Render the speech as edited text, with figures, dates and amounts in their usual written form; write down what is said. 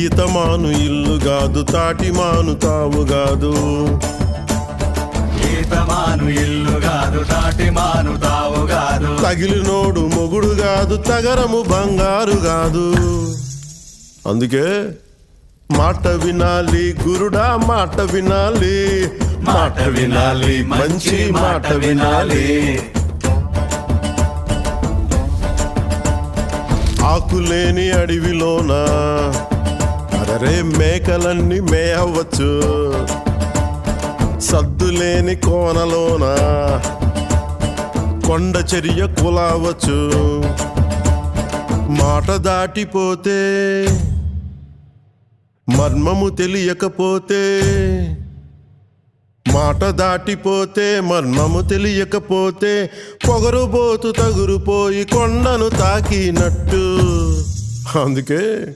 ఈతమాను ఇల్లు గాదు, తాటిమాను తావు గాదు. ఈతమాను ఇల్లు గాదు, తాటిమాను తావు గాదు. తగిలినోడు మొగుడు గాదు, తగరము బంగారు గాదు. అందుకే మాట వినాలి గురుడా, మాట వినాలి, మాట వినాలి, మంచి మాట వినాలి. ఆకులేని అడవిలోన అరే మేకలన్నీ మేయవచ్చు. సద్దులేని కోనలోన కొండ చర్య కులావచ్చు. మాట దాటిపోతే మర్మము తెలియకపోతే, మాట దాటిపోతే మర్మము తెలియకపోతే, పొగరుబోతు తగురుపోయి కొండను తాకినట్టు. అందుకే